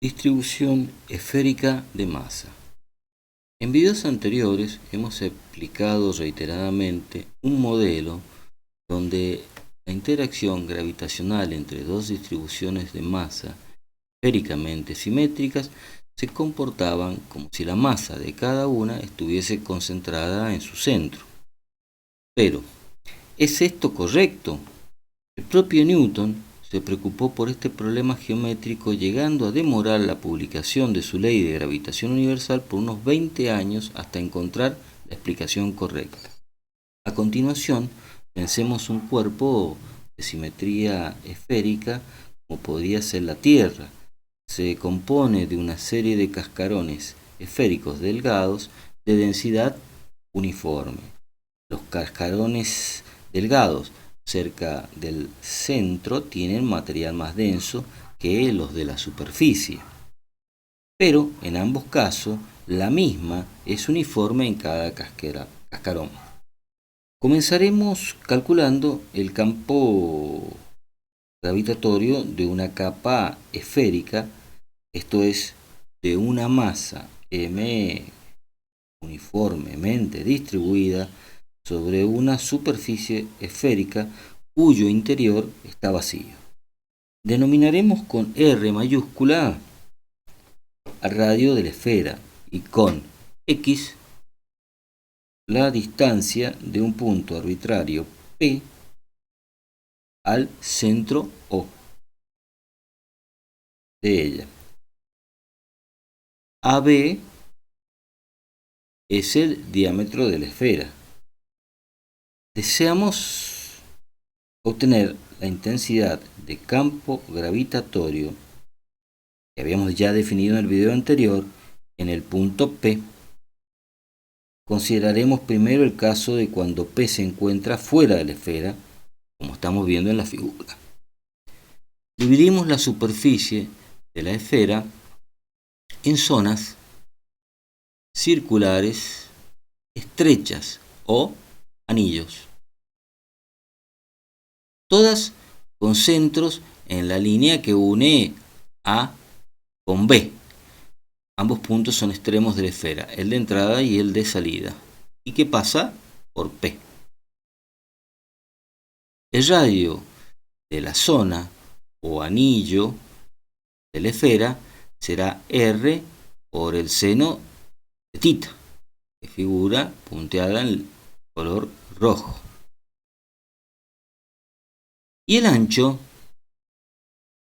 Distribución esférica de masa. En videos anteriores hemos explicado reiteradamente un modelo donde la interacción gravitacional entre dos distribuciones de masa esféricamente simétricas se comportaban como si la masa de cada una estuviese concentrada en su centro. Pero, ¿es esto correcto? El propio Newton se preocupó por este problema geométrico, llegando a demorar la publicación de su ley de gravitación universal por unos 20 años hasta encontrar la explicación correcta. A continuación, pensemos un cuerpo de simetría esférica como podría ser la Tierra. Se compone de una serie de cascarones esféricos delgados de densidad uniforme. Los cascarones delgados cerca del centro tienen material más denso que los de la superficie. Pero en ambos casos la misma es uniforme en cada cascarón. Comenzaremos calculando el campo gravitatorio de una capa esférica, esto es, de una masa m uniformemente distribuida sobre una superficie esférica cuyo interior está vacío. Denominaremos con R mayúscula al radio de la esfera y con X la distancia de un punto arbitrario P al centro O de ella. AB es el diámetro de la esfera. Deseamos obtener la intensidad de campo gravitatorio que habíamos ya definido en el video anterior en el punto P. Consideraremos primero el caso de cuando P se encuentra fuera de la esfera, como estamos viendo en la figura. Dividimos la superficie de la esfera en zonas circulares estrechas o anillos, todas con centros en la línea que une A con B. Ambos puntos son extremos de la esfera, el de entrada y el de salida, y que pasa por P. El radio de la zona o anillo de la esfera será R por el seno de θ, que figura punteada en color rojo. Y el ancho,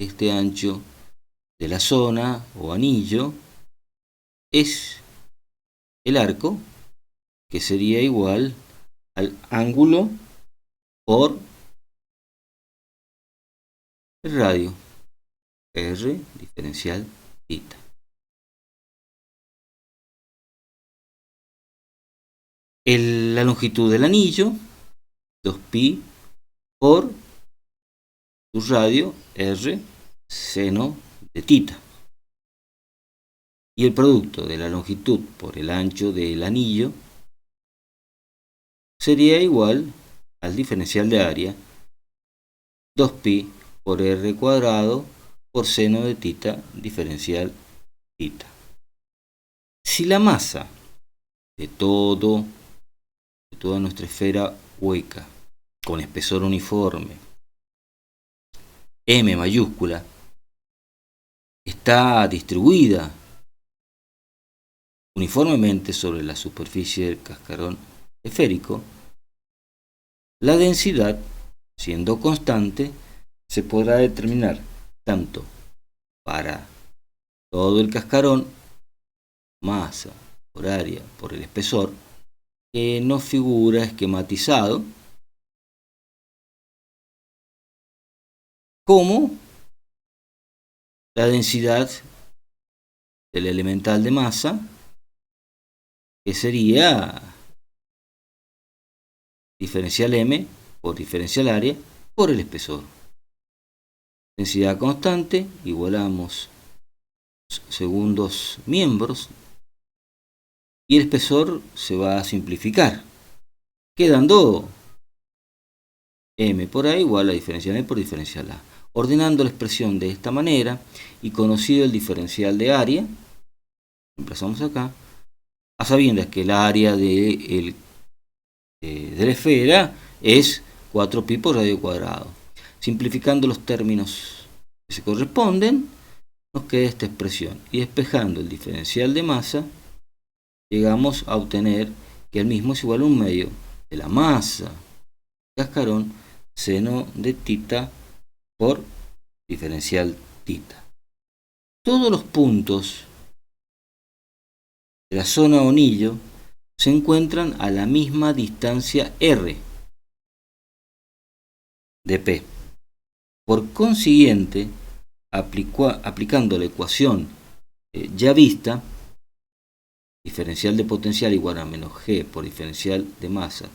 este ancho de la zona o anillo, es el arco, que sería igual al ángulo por el radio, R diferencial θ. La longitud del anillo, 2pi por su radio, R, seno de θ. Y el producto de la longitud por el ancho del anillo sería igual al diferencial de área, 2pi por r cuadrado por seno de θ diferencial θ. Si la masa de toda nuestra esfera hueca con espesor uniforme, M mayúscula, está distribuida uniformemente sobre la superficie del cascarón esférico, la densidad, siendo constante, se podrá determinar tanto para todo el cascarón, masa por área por el espesor, que no figura esquematizado, como la densidad del elemental de masa, que sería diferencial M por diferencial área por el espesor. Densidad constante, igualamos segundos miembros y el espesor se va a simplificar, quedando M por A igual a diferencial M por diferencial A. Ordenando la expresión de esta manera y conocido el diferencial de área, reemplazamos acá, a sabiendas que el área de la esfera es 4pi por radio cuadrado. Simplificando los términos que se corresponden, nos queda esta expresión. Y despejando el diferencial de masa, llegamos a obtener que el mismo es igual a 1/2 de la masa del cascarón seno de tita por diferencial tita. Todos los puntos de la zona o anillo se encuentran a la misma distancia r de P. Por consiguiente, aplicando la ecuación ya vista, diferencial de potencial igual a menos G por diferencial de masa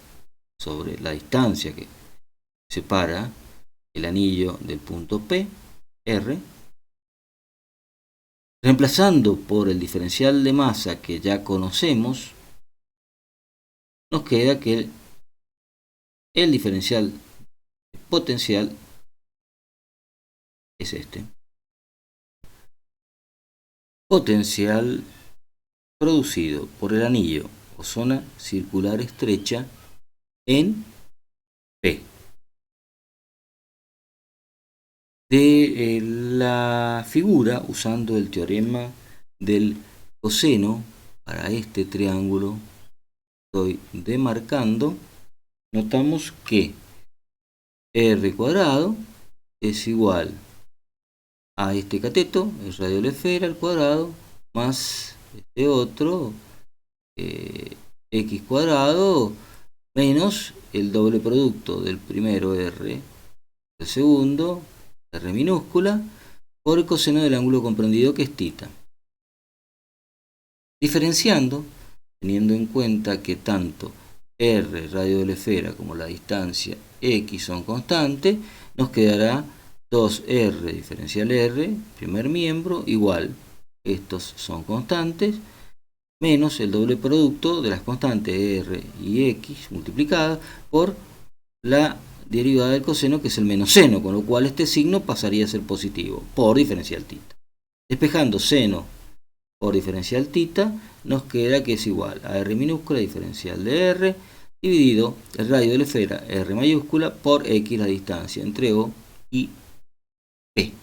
sobre la distancia que separa el anillo del punto P, R, reemplazando por el diferencial de masa que ya conocemos, nos queda que el diferencial potencial es este. Potencial producido por el anillo o zona circular estrecha en P. De la figura, usando el teorema del coseno para este triángulo estoy demarcando, notamos que r cuadrado es igual a este cateto, el radio de la esfera al cuadrado, más este otro, x cuadrado, menos el doble producto del primero r, del segundo, r minúscula, por el coseno del ángulo comprendido que es tita. Diferenciando, teniendo en cuenta que tanto r, radio de la esfera, como la distancia x son constantes, nos quedará 2r diferencial r, primer miembro, igual, estos son constantes, menos el doble producto de las constantes r y x multiplicadas por la derivada del coseno, que es el menos seno, con lo cual este signo pasaría a ser positivo por diferencial tita. Despejando seno por diferencial tita, nos queda que es igual a r minúscula diferencial de r dividido el radio de la esfera r mayúscula por x, la distancia entre O y P.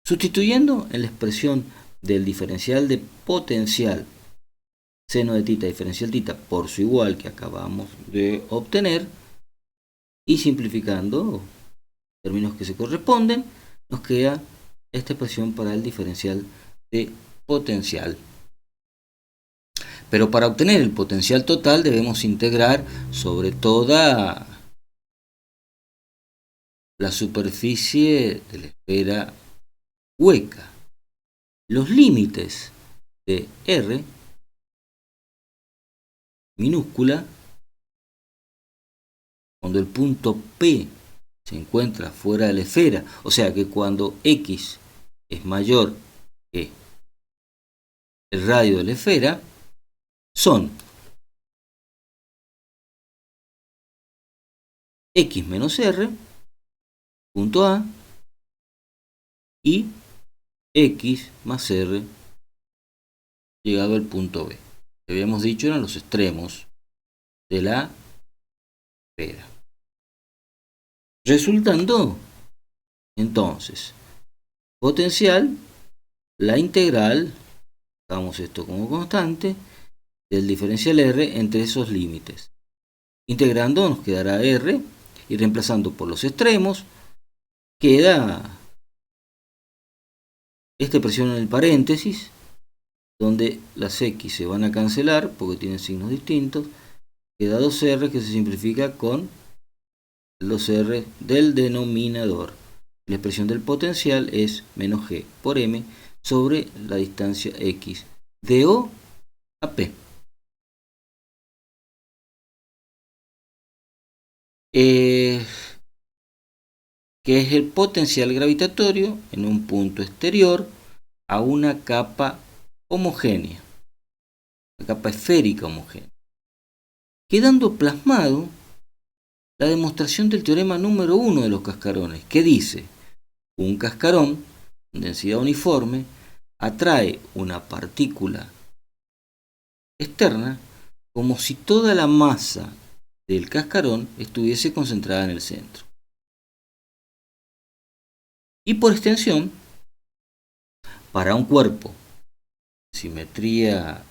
Sustituyendo en la expresión del diferencial de potencial seno de tita diferencial tita por su igual que acabamos de obtener, y simplificando términos que se corresponden, nos queda esta expresión para el diferencial de potencial. Pero para obtener el potencial total debemos integrar sobre toda la superficie de la esfera hueca. Los límites de R minúscula, cuando el punto P se encuentra fuera de la esfera, o sea que cuando X es mayor que el radio de la esfera, son X menos R, punto A, y X más R llegado al punto B. Habíamos dicho eran los extremos de la esfera. Resultando entonces potencial, la integral, damos esto como constante, del diferencial R entre esos límites. Integrando nos quedará R y reemplazando por los extremos queda esta expresión en el paréntesis, donde las X se van a cancelar porque tienen signos distintos. Queda 2R que se simplifica con el 2R del denominador. La expresión del potencial es menos G por M sobre la distancia X de O a P. Que es el potencial gravitatorio en un punto exterior a una capa homogénea, una capa esférica homogénea, quedando plasmado la demostración del teorema número 1 de los cascarones, que dice: un cascarón con densidad uniforme atrae una partícula externa como si toda la masa del cascarón estuviese concentrada en el centro. Y por extensión, para un cuerpo de simetría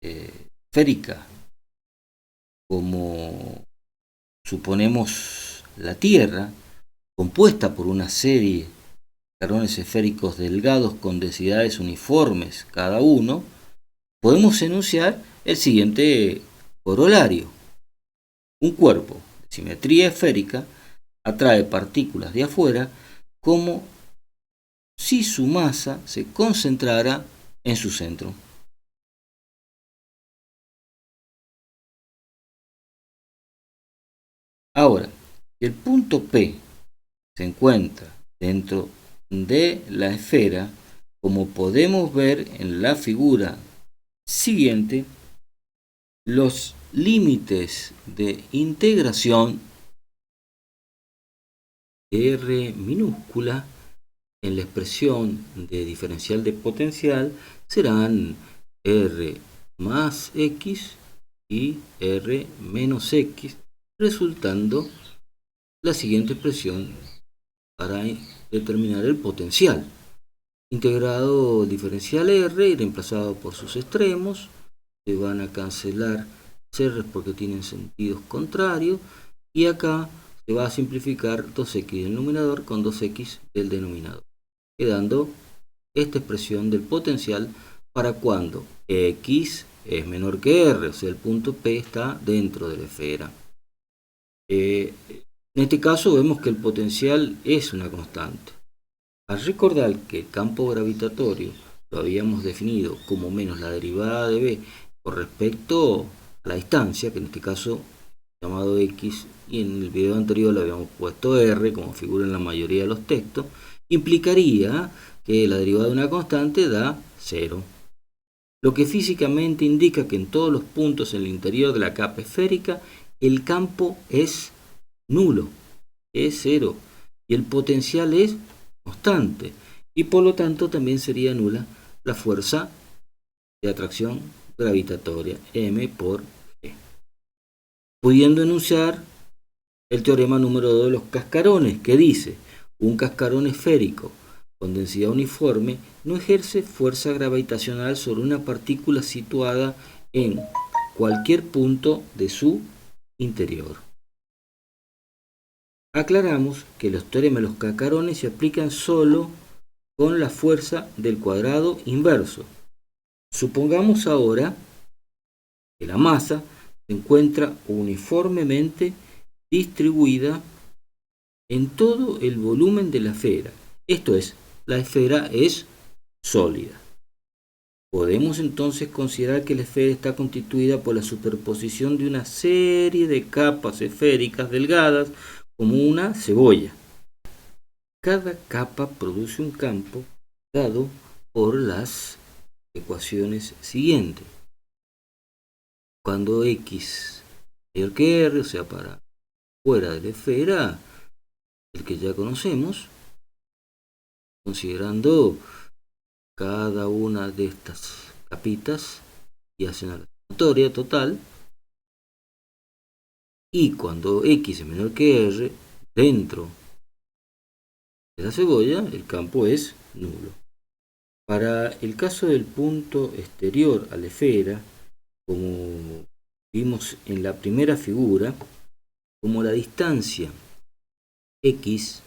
esférica, como suponemos la Tierra, compuesta por una serie de cascarones esféricos delgados con densidades uniformes cada uno, podemos enunciar el siguiente corolario. Un cuerpo de simetría esférica atrae partículas de afuera como si su masa se concentrara en su centro. Ahora, si el punto P se encuentra dentro de la esfera, como podemos ver en la figura siguiente, los límites de integración R minúscula en la expresión de diferencial de potencial serán R más X y R menos X, resultando la siguiente expresión para determinar el potencial. Integrado diferencial R y reemplazado por sus extremos, se van a cancelar R porque tienen sentidos contrarios, y acá se va a simplificar 2x del numerador con 2x del denominador, quedando esta expresión del potencial para cuando X es menor que R, o sea, el punto P está dentro de la esfera. En este caso vemos que el potencial es una constante. Al recordar que el campo gravitatorio lo habíamos definido como menos la derivada de B con respecto a la distancia, que en este caso llamado X, y en el video anterior le habíamos puesto R, como figura en la mayoría de los textos, implicaría que la derivada de una constante da 0. Lo que físicamente indica que en todos los puntos en el interior de la capa esférica el campo es nulo, es 0, y el potencial es constante, y por lo tanto también sería nula la fuerza de atracción gravitatoria, M por G. Pudiendo enunciar el teorema número 2 de los cascarones, que dice: un cascarón esférico con densidad uniforme no ejerce fuerza gravitacional sobre una partícula situada en cualquier punto de su interior. Aclaramos que los teoremas de los cascarones se aplican solo con la fuerza del cuadrado inverso. Supongamos ahora que la masa se encuentra uniformemente distribuida en todo el volumen de la esfera. Esto es, la esfera es sólida. Podemos entonces considerar que la esfera está constituida por la superposición de una serie de capas esféricas delgadas como una cebolla. Cada capa produce un campo dado por las ecuaciones siguientes. Cuando X es mayor que R, o sea, para fuera de la esfera, el que ya conocemos, considerando cada una de estas capitas y hacen la sumatoria total, y cuando X es menor que R, dentro de la cebolla el campo es nulo. Para el caso del punto exterior a la esfera, como vimos en la primera figura, como la distancia X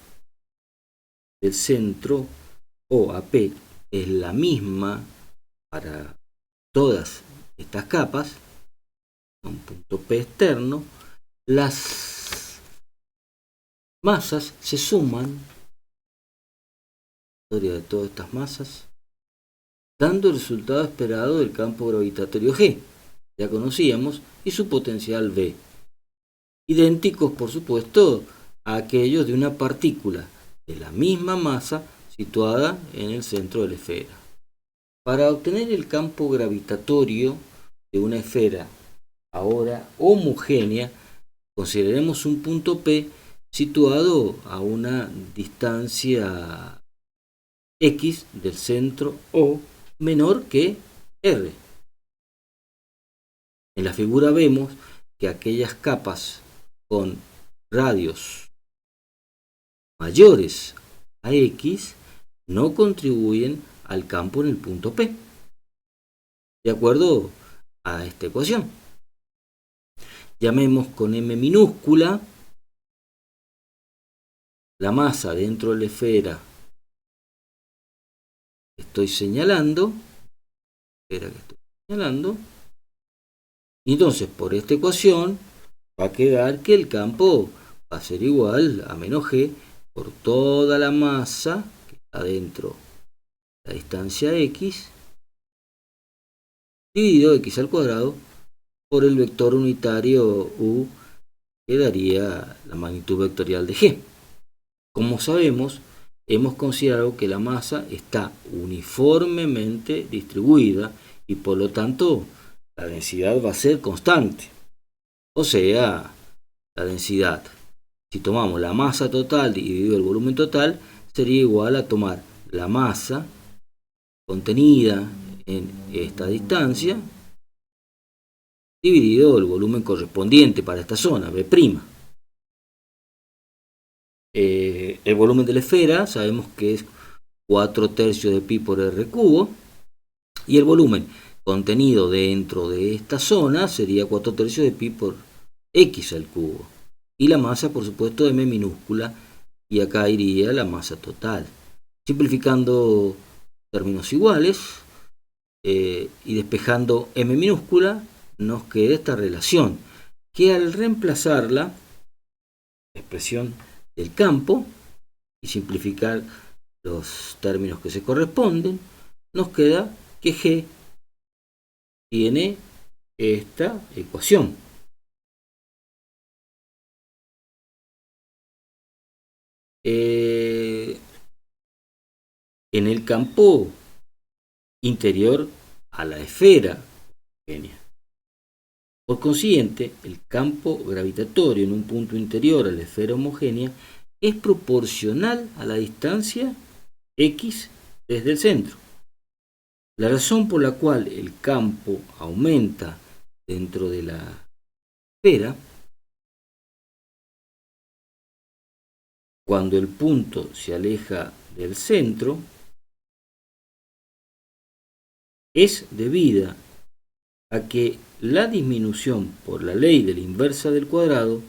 del centro O a P es la misma para todas estas capas, un punto P externo, las masas se suman, la historia de todas estas masas, dando el resultado esperado del campo gravitatorio G, ya conocíamos, y su potencial V, idénticos por supuesto a aquellos de una partícula de la misma masa situada en el centro de la esfera. Para obtener el campo gravitatorio de una esfera ahora homogénea, consideremos un punto P situado a una distancia X del centro O menor que R. En la figura vemos que aquellas capas con radios mayores a X no contribuyen al campo en el punto P, de acuerdo a esta ecuación. Llamemos con M minúscula la masa dentro de la esfera que estoy señalando, y entonces por esta ecuación va a quedar que el campo va a ser igual a menos G por toda la masa que está dentro de la distancia X dividido X al cuadrado por el vector unitario U, que daría la magnitud vectorial de G. Como sabemos, hemos considerado que la masa está uniformemente distribuida y por lo tanto la densidad va a ser constante. O sea, la densidad, si tomamos la masa total dividido el volumen total, sería igual a tomar la masa contenida en esta distancia dividido el volumen correspondiente para esta zona, B'. El volumen de la esfera sabemos que es 4/3 de pi por r cubo, y el volumen contenido dentro de esta zona sería 4/3 de pi por x al cubo, y la masa por supuesto m minúscula, y acá iría la masa total. Simplificando términos iguales y despejando m minúscula, nos queda esta relación que al reemplazarla la expresión del campo y simplificar los términos que se corresponden, nos queda que G tiene esta ecuación. En el campo interior a la esfera homogénea. Por consiguiente, el campo gravitatorio en un punto interior a la esfera homogénea es proporcional a la distancia X desde el centro. La razón por la cual el campo aumenta dentro de la esfera cuando el punto se aleja del centro es debida a que la disminución por la ley de la inversa del cuadrado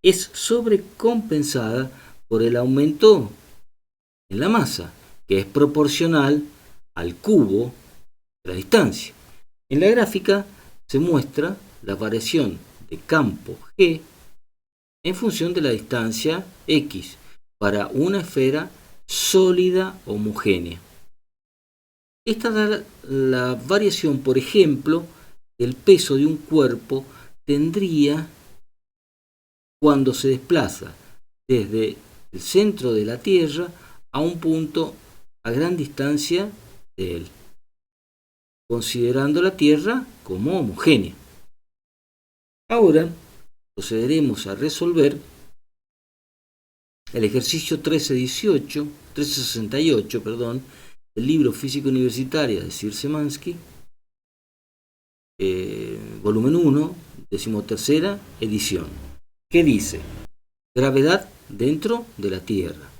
es sobrecompensada por el aumento en la masa, que es proporcional al cubo de la distancia. En la gráfica se muestra la variación de campo G en función de la distancia X para una esfera sólida homogénea. Esta da la variación, por ejemplo, del peso de un cuerpo tendría cuando se desplaza desde el centro de la Tierra a un punto a gran distancia de él, considerando la Tierra como homogénea. Ahora procederemos a resolver el ejercicio 1368 del libro Física Universitaria de Sir Szymanski, volumen 1, 13ª edición, que dice: gravedad dentro de la Tierra.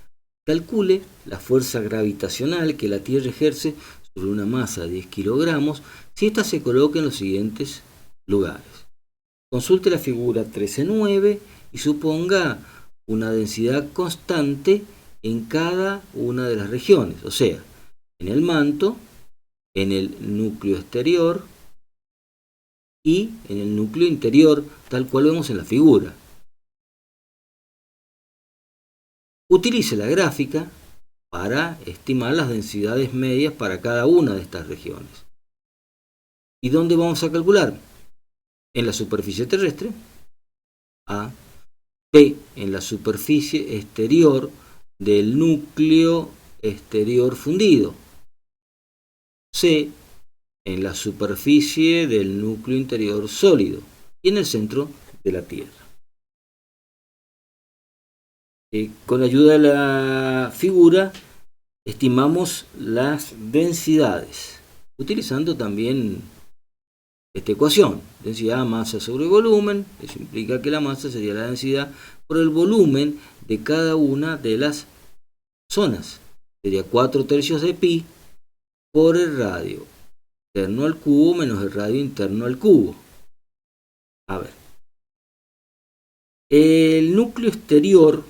Calcule la fuerza gravitacional que la Tierra ejerce sobre una masa de 10 kilogramos si ésta se coloca en los siguientes lugares. Consulte la figura 13.9 y suponga una densidad constante en cada una de las regiones, o sea, en el manto, en el núcleo exterior y en el núcleo interior, tal cual vemos en la figura. Utilice la gráfica para estimar las densidades medias para cada una de estas regiones. ¿Y dónde vamos a calcular? En la superficie terrestre. A. B. En la superficie exterior del núcleo exterior fundido. C. En la superficie del núcleo interior sólido y en el centro de la Tierra. Con la ayuda de la figura estimamos las densidades, utilizando también esta ecuación, densidad masa sobre volumen. Eso implica que la masa sería la densidad por el volumen de cada una de las zonas. Sería 4/3 de pi por el radio externo al cubo menos el radio interno al cubo. A ver, el núcleo exterior,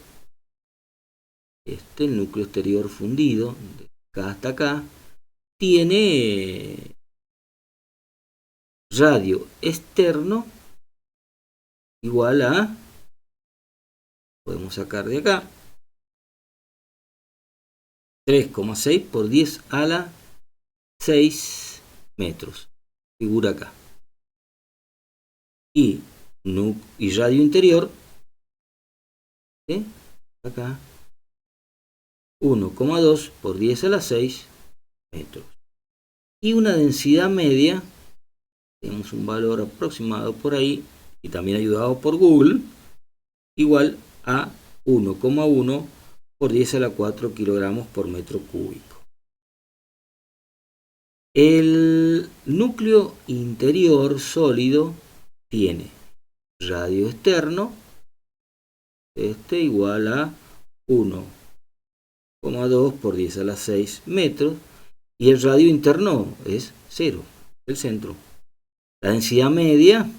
el núcleo exterior fundido, de acá hasta acá, tiene radio externo igual a, podemos sacar de acá, 3,6 por 10 a la 6 metros. Figura acá. Y radio interior, acá, 1,2 por 10 a la 6 metros. Y una densidad media, tenemos un valor aproximado por ahí, y también ayudado por Google, igual a 1,1 por 10 a la 4 kilogramos por metro cúbico. El núcleo interior sólido tiene radio externo, igual a 1,2 por 10 a la 6 metros, y el radio interno es 0, el centro. La densidad media,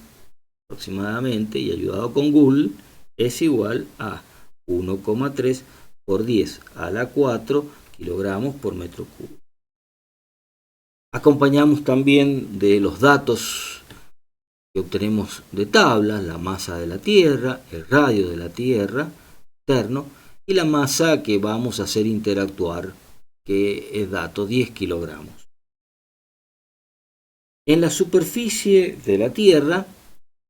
aproximadamente, y ayudado con Google, es igual a 1,3 por 10 a la 4 kilogramos por metro cúbico. Acompañamos también de los datos que obtenemos de tablas, la masa de la Tierra, el radio de la Tierra externo y la masa que vamos a hacer interactuar, que es dato 10 kilogramos. En la superficie de la Tierra,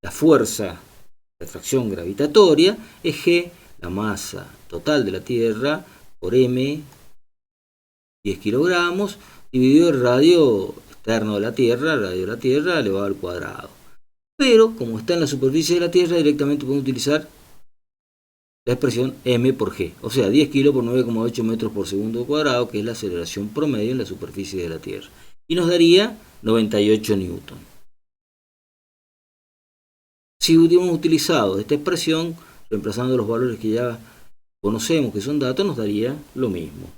la fuerza de atracción gravitatoria es G, la masa total de la Tierra, por M, 10 kilogramos, dividido el radio externo de la Tierra, elevado al cuadrado. Pero, como está en la superficie de la Tierra, directamente podemos utilizar la expresión M por G, o sea, 10 kilos por 9,8 metros por segundo cuadrado, que es la aceleración promedio en la superficie de la Tierra. Y nos daría 98 newton. Si hubiéramos utilizado esta expresión, reemplazando los valores que ya conocemos que son datos, nos daría lo mismo.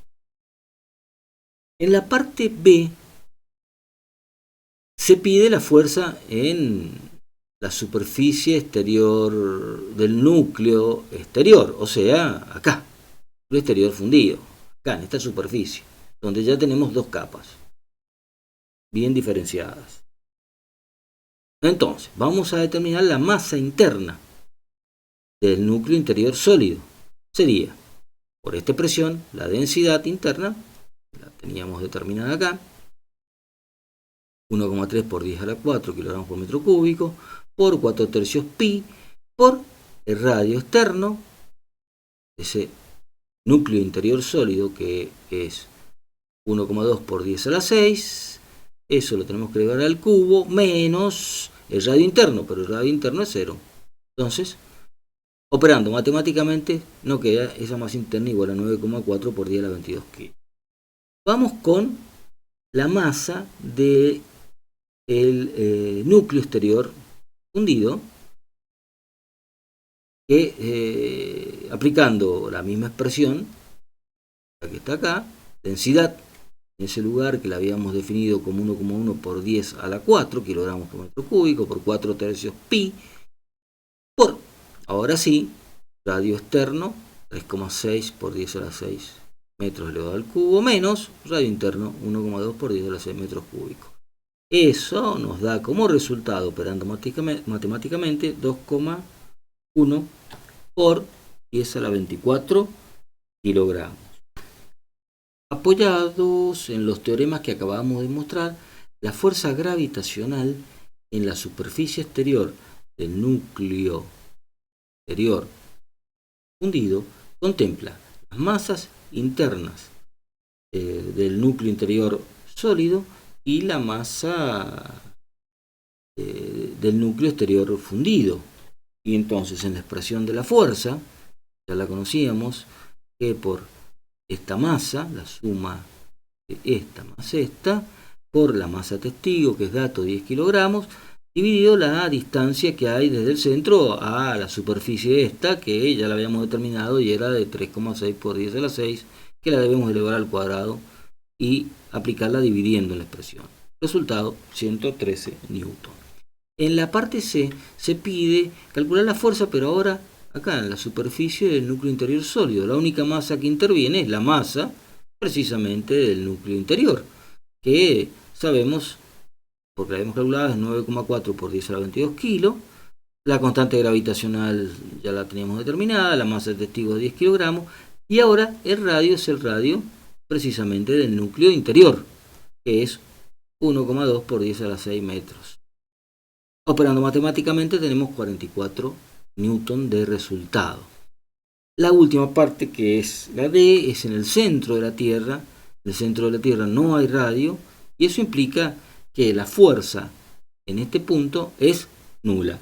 En la parte B se pide la fuerza en la superficie exterior del núcleo exterior, o sea, acá, el exterior fundido, acá en esta superficie, donde ya tenemos dos capas bien diferenciadas. Entonces, vamos a determinar la masa interna del núcleo interior sólido. Sería, por esta expresión, la densidad interna, la teníamos determinada acá, 1,3 por 10 a la 4 kilogramos por metro cúbico, por 4/3 pi, por el radio externo, ese núcleo interior sólido que es 1,2 por 10 a la 6, eso lo tenemos que agregar al cubo, menos el radio interno, pero el radio interno es 0. Entonces, operando matemáticamente, no queda esa masa interna igual a 9,4 por 10 a la 22 kilos. Vamos con la masa del núcleo exterior fundido, que aplicando la misma expresión, la que está acá, densidad, en ese lugar que la habíamos definido como 1,1 por 10 a la 4 kilogramos por metro cúbico, por 4/3 pi, por, ahora sí, radio externo, 3,6 por 10 a la 6 metros elevado al cubo, menos radio interno, 1,2 por 10 a la 6 metros cúbicos. Eso nos da como resultado, operando matemáticamente, 2,1 por 10 a la 24 kilogramos. Apoyados en los teoremas que acabamos de mostrar, la fuerza gravitacional en la superficie exterior del núcleo exterior fundido contempla las masas internas del núcleo interior sólido y la masa del núcleo exterior fundido. Y entonces, en la expresión de la fuerza, ya la conocíamos, que por esta masa, la suma de esta más esta, por la masa testigo, que es dato 10 kilogramos, dividido la distancia que hay desde el centro a la superficie esta, que ya la habíamos determinado y era de 3,6 por 10 a la 6, que la debemos elevar al cuadrado y aplicarla dividiendo la expresión. Resultado, 113 newton. En la parte C se pide calcular la fuerza, pero ahora acá en la superficie del núcleo interior sólido. La única masa que interviene es la masa precisamente del núcleo interior, que sabemos, porque la hemos calculado, es 9,4 por 10 a la 22 kilos. La constante gravitacional ya la teníamos determinada, la masa de testigo de 10 kilogramos, y ahora el radio es el radio precisamente del núcleo interior, que es 1,2 por 10 a la 6 metros. Operando matemáticamente tenemos 44 newton de resultado. La última parte, que es la D, es en el centro de la Tierra. En el centro de la Tierra no hay radio y eso implica que la fuerza en este punto es nula.